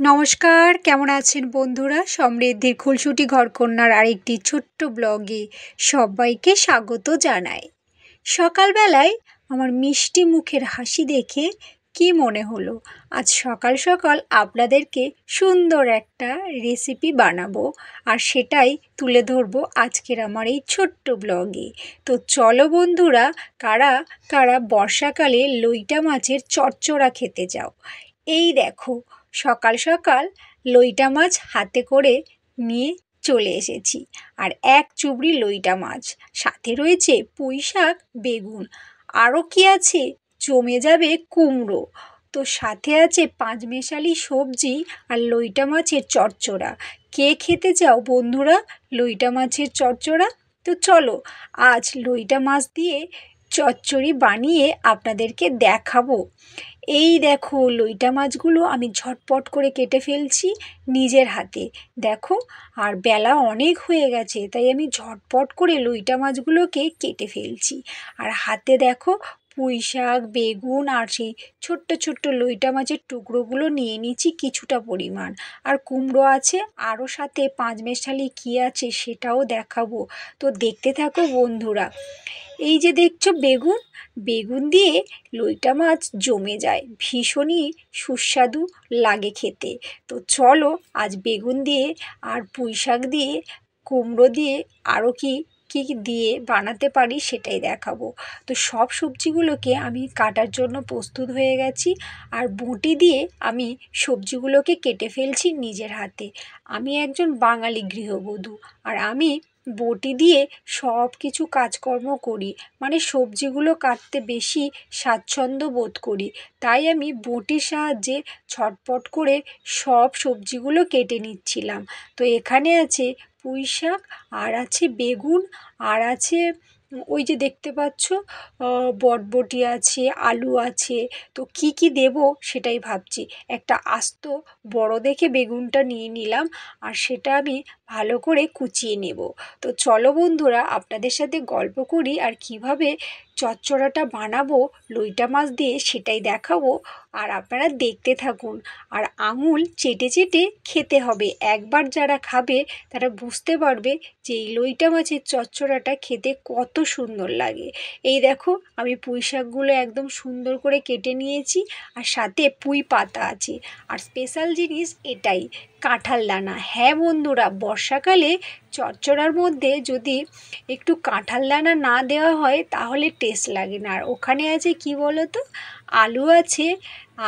নমস্কার, কেমন আছেন বন্ধুরা? সমৃদ্ধির খুলসুটি ঘরকন্যার আরেকটি ছোট্ট ব্লগে সবাইকে স্বাগত জানাই। সকালবেলায় আমার মিষ্টি মুখের হাসি দেখে কি মনে হলো, আজ সকাল সকাল আপনাদেরকে সুন্দর একটা রেসিপি বানাবো আর সেটাই তুলে ধরবো আজকের আমার এই ছোট্ট ব্লগে। তো চলো বন্ধুরা, কারা কারা বর্ষাকালে লইটা মাছের চচ্চড়া খেতে যাও। এই দেখো, সকাল সকাল লইটা মাছ হাতে করে নিয়ে চলে এসেছি। আর এক চুবড়ি লইটা মাছ, সাথে রয়েছে পুঁই শাক, বেগুন, আরও কি আছে, জমে যাবে কুমড়ো। তো সাথে আছে পাঁচমেশালি সবজি আর লইটা মাছের চচ্চড়া। কে খেতে চাও বন্ধুরা লইটা মাছের চচ্চড়া? তো চলো আজ লইটা মাছ দিয়ে চচ্চড়ি বানিয়ে আপনাদেরকে দেখাবো। এই দেখো, লইটা মাছগুলো আমি ঝটপট করে কেটে ফেলছি নিজের হাতে। দেখো, আর বেলা অনেক হয়ে গেছে, তাই আমি ঝটপট করে লইটা মাছগুলোকে কেটে ফেলছি। আর হাতে দেখো পুঁই শাক, বেগুন আর সেই ছোট্ট ছোট্ট লইটা মাছের টুকরোগুলো নিয়ে নিচ্ছি কিছুটা পরিমাণ। আর কুমড়ো আছে, আরও সাথে পাঁচমেশালি কী আছে সেটাও দেখাবো। তো দেখতে থাকো বন্ধুরা। এই যে দেখছো বেগুন, বেগুন দিয়ে লইটা মাছ জমে যায়, ভীষণই সুস্বাদু লাগে খেতে। তো চলো আজ বেগুন দিয়ে আর পুঁই শাক দিয়ে, কুমড়ো দিয়ে আরও কি কী দিয়ে বানাতে পারি সেটাই দেখাবো। তো সব সবজিগুলোকে আমি কাটার জন্য প্রস্তুত হয়ে গেছি। আর বঁটি দিয়ে আমি সবজিগুলোকে কেটে ফেলছি নিজের হাতে। আমি একজন বাঙালি গৃহবধূ, আর আমি বঁটি দিয়ে সব কিছু কাজকর্ম করি, মানে সবজিগুলো কাটতে বেশি স্বাচ্ছন্দ্য বোধ করি। তাই আমি বঁটির সাহায্যে ছটপট করে সব সবজিগুলো কেটে নিচ্ছিলাম। তো এখানে আছে পুঁই শাক, আর আছে বেগুন, আর আছে ওই যে দেখতে পাচ্ছ বটবটি আছে, আলু আছে। তো কি কি দেব সেটাই ভাবছি। একটা আস্ত বড় দেখে বেগুনটা নিয়ে নিলাম, আর সেটা আমি ভালো করে কুচিয়ে নেব। তো চলো বন্ধুরা, আপনাদের সাথে গল্প করি আর কিভাবে চচ্চড়াটা বানাবো লইটা মাছ দিয়ে সেটাই দেখাবো। আর আপনারা দেখতে থাকুন, আর আঙুল চেটে চেটে খেতে হবে। একবার যারা খাবে তারা বুঝতে পারবে যে এই লইটা মাছের চচ্চড়াটা খেতে কত সুন্দর লাগে। এই দেখো, আমি পুঁই শাকগুলো একদম সুন্দর করে কেটে নিয়েছি, আর সাথে পুঁই পাতা আছে। আর স্পেশাল জিনিস এটাই, কাঁঠাল দানা। হ্যাঁ বন্ধুরা, বর্ষাকালে চচ্চড়ার মধ্যে যদি একটু কাঁঠাল দানা না দেওয়া হয় তাহলে টেস্ট লাগে না। আর ওখানে আছে কি বলো তো, আলু আছে,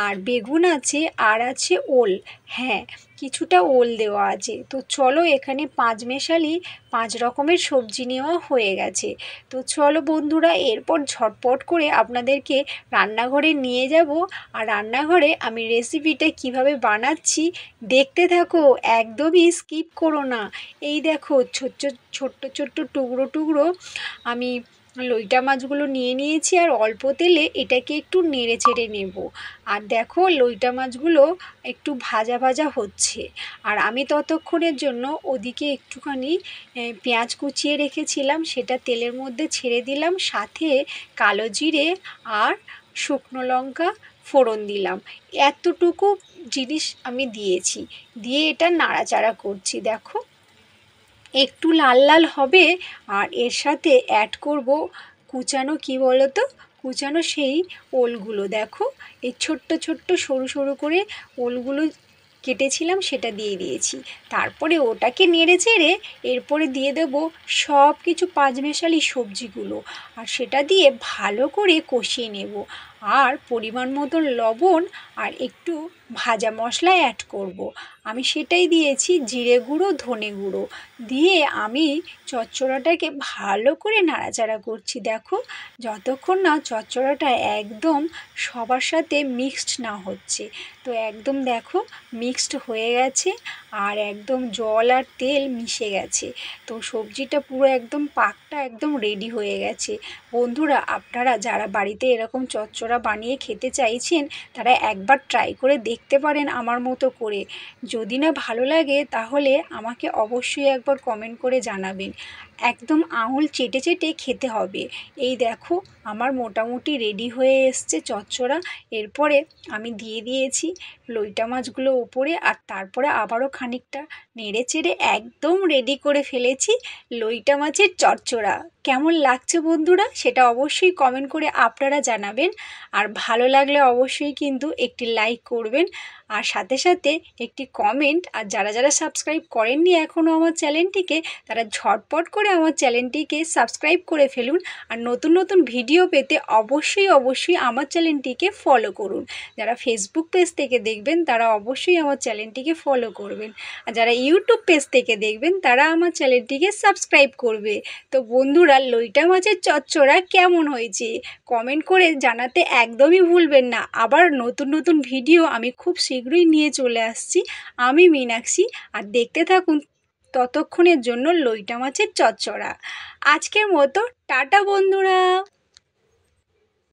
আর বেগুন আছে, আর আছে ওল। হ্যাঁ, কিছুটা ওল দেওয়া আছে। তো চলো, এখানে পাঁচমেশালি 5 রকমের সবজি নেওয়া হয়ে গেছে। তো চলো বন্ধুরা, এরপর ঝটপট করে আপনাদেরকে রান্নাঘরে নিয়ে যাব। আর রান্নাঘরে আমি রেসিপিটা কিভাবে বানাচ্ছি দেখতে থাকো, একদমই স্কিপ করো না। এই দেখো, ছোট্ট ছোট্ট ছোট্ট টুকরো টুকরো আমি লইটা মাছগুলো নিয়ে নিয়েছি, আর অল্প তেলে এটাকে একটু নেড়ে চেড়ে নেব। আর দেখো, লইটা মাছগুলো একটু ভাজা ভাজা হচ্ছে, আর আমি ততক্ষণের জন্য ওদিকে একটুখানি পেঁয়াজ কুচিয়ে রেখেছিলাম, সেটা তেলের মধ্যে ছেড়ে দিলাম। সাথে কালো জিরে আর শুকনো লঙ্কা ফোড়ন দিলাম। এতটুকু জিনিস আমি দিয়েছি, দিয়ে এটা নাড়াচাড়া করছি। দেখো, একটু লাল লাল হবে, আর এর সাথে অ্যাড করব কুচানো, কি বলো তো, কুচানো সেই ওলগুলো। দেখো, এই ছোট্ট ছোট্ট সরু সরু করে ওলগুলো কেটেছিলাম, সেটা দিয়ে দিয়েছি। তারপরে ওটাকে নেড়ে চেড়ে এরপরে দিয়ে দেব সব কিছু পাঁচমেশালি সবজিগুলো, আর সেটা দিয়ে ভালো করে কষিয়ে নেব। আর পরিমাণ মতো লবণ আর একটু ভাজা মশলা অ্যাড করব। আমি সেটাই দিয়েছি, জিরে গুঁড়ো, ধনে গুঁড়ো দিয়ে আমি চচ্চড়াটাকে ভালো করে নাড়াচাড়া করছি। দেখো, যতক্ষণ না চচ্চড়াটা একদম সবার সাথে মিক্সড না হচ্ছে। তো একদম দেখো মিক্সড হয়ে গেছে, আর একদম জল আর তেল মিশে গেছে। তো সবজিটা পুরো একদম পাকটা একদম রেডি হয়ে গেছে। বন্ধুরা, আপনারা যারা বাড়িতে এরকম চচ্চড়া বানিয়ে খেতে চাইছেন তারা একবার ট্রাই করে দেখতে পারেন আমার মতো করে। যদি না ভালো লাগে তাহলে আমাকে অবশ্যই একবার কমেন্ট করে জানাবেন। একদম আঙুল চেটে চেটে খেতে হবে। এই দেখো আমার মোটামুটি রেডি হয়ে এসছে চচ্চড়া। এরপরে আমি দিয়ে দিয়েছি লইটা মাছগুলো ওপরে, আর তারপরে আবারও খানিকটা নেড়ে চেড়ে একদম রেডি করে ফেলেছি লইটা মাছের চচ্চড়া। কেমন লাগছে বন্ধুরা সেটা অবশ্যই কমেন্ট করে আপনারা জানাবেন। আর ভালো লাগলে অবশ্যই কিন্তু একটি লাইক করবেন, আর সাথে সাথে একটি কমেন্ট। আর যারা যারা সাবস্ক্রাইব করেননি এখনও আমার চ্যানেলটিকে, তারা ঝটপট করে আমার চ্যানেলটিকে সাবস্ক্রাইব করে ফেলুন। আর নতুন নতুন ভিডিও পেতে অবশ্যই আমার চ্যানেলটিকে ফলো করুন। যারা ফেসবুক পেজ থেকে দেখবেন তারা অবশ্যই আমার চ্যানেলটিকে ফলো করবেন, আর যারা ইউটিউব পেজ থেকে দেখবেন তারা আমার চ্যানেলটিকে সাবস্ক্রাইব করবে। তো বন্ধুরা, লইটা মাছের চচ্চড়া কেমন হয়েছে কমেন্ট করে জানাতে একদমই ভুলবেন না। আবার নতুন নতুন ভিডিও আমি খুব শীঘ্রই নিয়ে চলে আসছি, আমি মীনাক্ষী। আর দেখতে থাকুন ততক্ষণের জন্য লইটা মাছের চচ্চড়া। আজকের মতো টাটা বন্ধুরা।